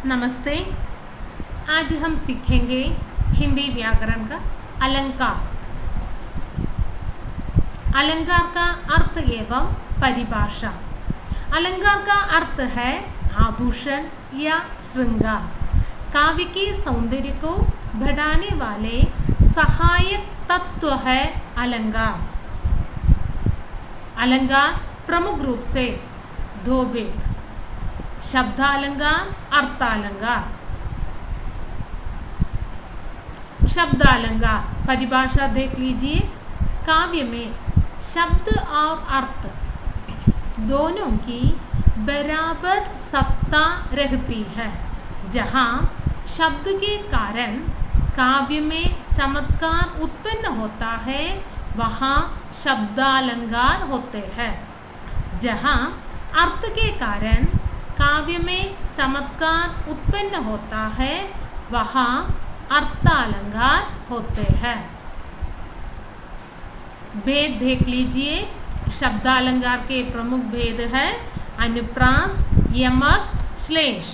नमस्ते। आज हम सीखेंगे हिंदी व्याकरण का अलंकार। अलंकार का अर्थ एवं परिभाषा। अलंकार का अर्थ है आभूषण या श्रृंगार, काव्य के सौंदर्य को बढ़ाने वाले सहायक तत्व है अलंकार। अलंकार प्रमुख रूप से दो भेद, शब्दालंकार, अर्थालंकार। शब्दालंकार परिभाषा देख लीजिए। काव्य में शब्द और अर्थ दोनों की बराबर सत्ता रहती है। जहाँ शब्द के कारण काव्य में चमत्कार उत्पन्न होता है, वहाँ शब्दालंकार होते हैं। जहाँ अर्थ के कारण काव्य में चमत्कार उत्पन्न होता है, वहाँ अर्थालंकार होते हैं। भेद देख लीजिए। शब्दालंकार के प्रमुख भेद है अनुप्रास, यमक, श्लेष।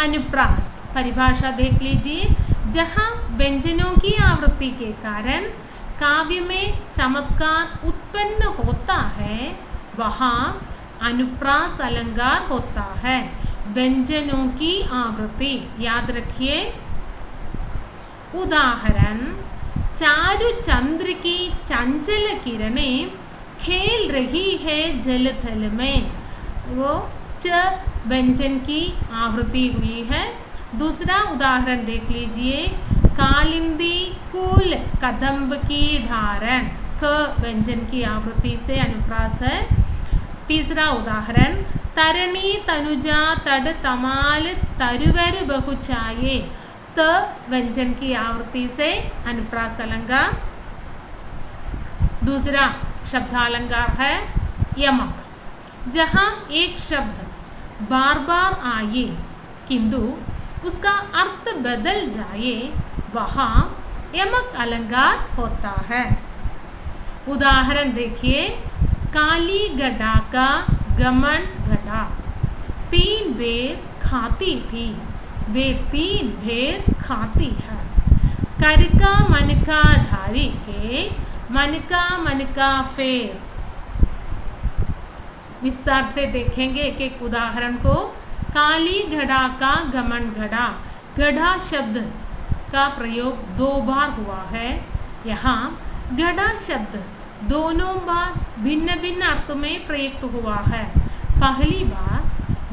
अनुप्रास परिभाषा देख लीजिए। जहाँ व्यंजनों की आवृत्ति के कारण काव्य में चमत्कार उत्पन्न होता है, वहाँ अनुप्रास अलंकार होता है। व्यंजनों की आवृत्ति याद रखिए। उदाहरण, चारु चंद्र की चंचल किरणें खेल रही है जल थल में। वो च व्यंजन की आवृत्ति हुई है। दूसरा उदाहरण देख लीजिए। कालिंदी कुल कदम्ब की ढारण, क व्यंजन की आवृत्ति से अनुप्रास है। तीसरा उदाहरण, तरणी तनुजा तड़ तमाल तरुवर बहुचाये, त व्यंजन की आवृत्ति से अनुप्रास अलंकार। दूसरा शब्दालंकार है यमक। जहाँ एक शब्द बार बार आए किंतु उसका अर्थ बदल जाए, वहाँ यमक अलंकार होता है। उदाहरण देखिए। काली गड़ा का गमन गड़ा, 3 बेर खाती थी, वे 3 बेर खाती है। कर का मन का ढारी के, मन का फेर। विस्तार से देखेंगे एक एक उदाहरण को। काली घड़ा का गमन घड़ा, घड़ा शब्द का प्रयोग 2 बार हुआ है। यहाँ घड़ा शब्द दोनों बार भिन्न भिन्न अर्थ में प्रयुक्त हुआ है। पहली बार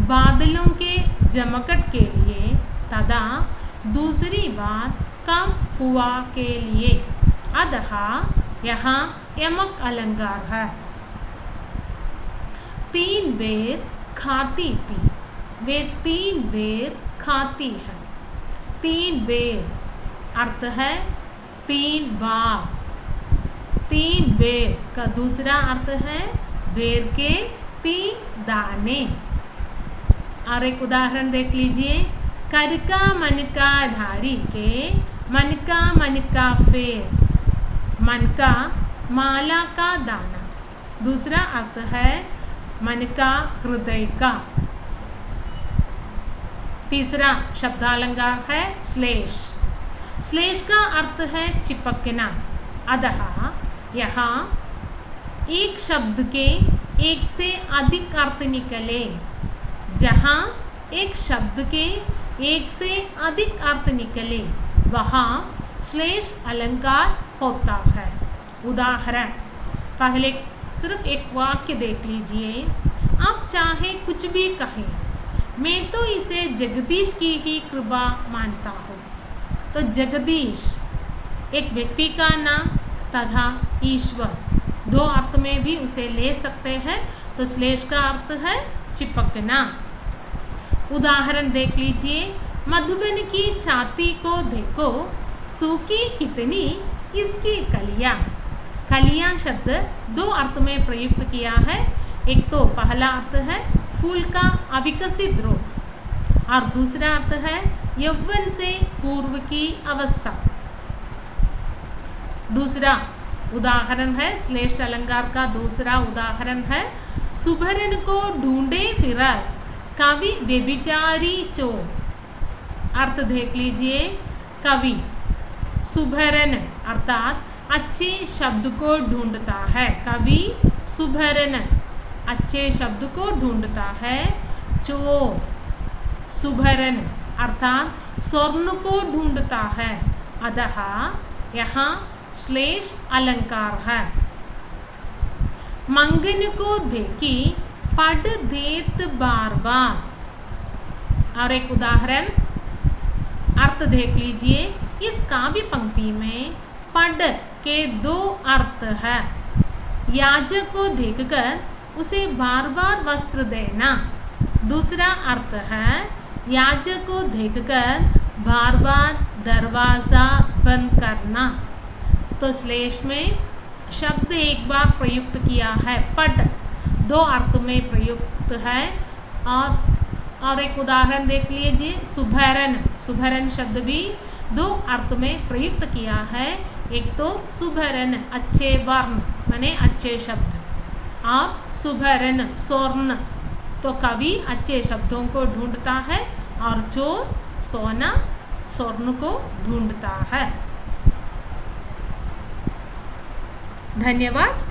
बादलों के जमकट के लिए तथा दूसरी बार कम हुआ के लिए। अतः यहाँ यमक अलंकार है। 3 बेर खाती थी, वे 3 बेर खाती है। 3 बेर अर्थ है 3 बार। 3 बेर का दूसरा अर्थ है बेर के 3 दाने। और एक उदाहरण देख लीजिए। कर का मन का ढारी के, मन का फेर। मन का माला का दाना। दूसरा अर्थ है मन का हृदय का। तीसरा शब्दालंकार है श्लेष। श्लेष का अर्थ है चिपकना। अतः यहाँ एक शब्द के एक से अधिक अर्थ निकले। जहाँ एक शब्द के एक से अधिक अर्थ निकले, वहाँ श्लेष अलंकार होता है। उदाहरण, पहले सिर्फ एक वाक्य देख लीजिए। आप चाहे कुछ भी कहें, मैं तो इसे जगदीश की ही कृपा मानता हूँ। तो जगदीश एक व्यक्ति का नाम तथा ईश्वर, 2 अर्थ में भी उसे ले सकते हैं। तो श्लेष का अर्थ है चिपकना। उदाहरण देख लीजिए। मधुबन की छाती को देखो, सूखी कितनी इसकी कलियां। कलियां शब्द 2 अर्थ में प्रयुक्त किया है। एक तो पहला अर्थ है फूल का अविकसित रूप, और दूसरा अर्थ है यौवन से पूर्व की अवस्था। दूसरा उदाहरण है श्लेष अलंकार का दूसरा उदाहरण है। सुभरन को ढूंढे फिरत, कवि व्यभिचारी चोर, अर्थ देख लीजिए। कवि सुभरन अर्थात अच्छे शब्द को ढूंढता है। कवि सुभरन अच्छे शब्द को ढूंढता है। चोर सुभरन अर्थात स्वर्ण को ढूंढता है। अतः यहाँ श्लेष अलंकार है। मंगन को देखी पढ़ देत बार बार, और एक उदाहरण अर्थ देख लीजिए। इस काव्य पंक्ति में पढ़ के दो अर्थ है। याजक को देखकर उसे बार बार वस्त्र देना। दूसरा अर्थ है याजक को देखकर बार बार दरवाज़ा बंद करना। तो श्लेष में शब्द एक बार प्रयुक्त किया है, पढ़ दो अर्थ में प्रयुक्त है। और एक उदाहरण देख लीजिए, सुभरन, सुभरन शब्द भी दो अर्थ में प्रयुक्त किया है। एक तो सुभरन अच्छे वर्ण माने अच्छे शब्द, और सुभरन स्वर्ण, तो कवि अच्छे शब्दों को ढूंढता है और चोर सोना स्वर्ण को ढूंढता है। धन्यवाद।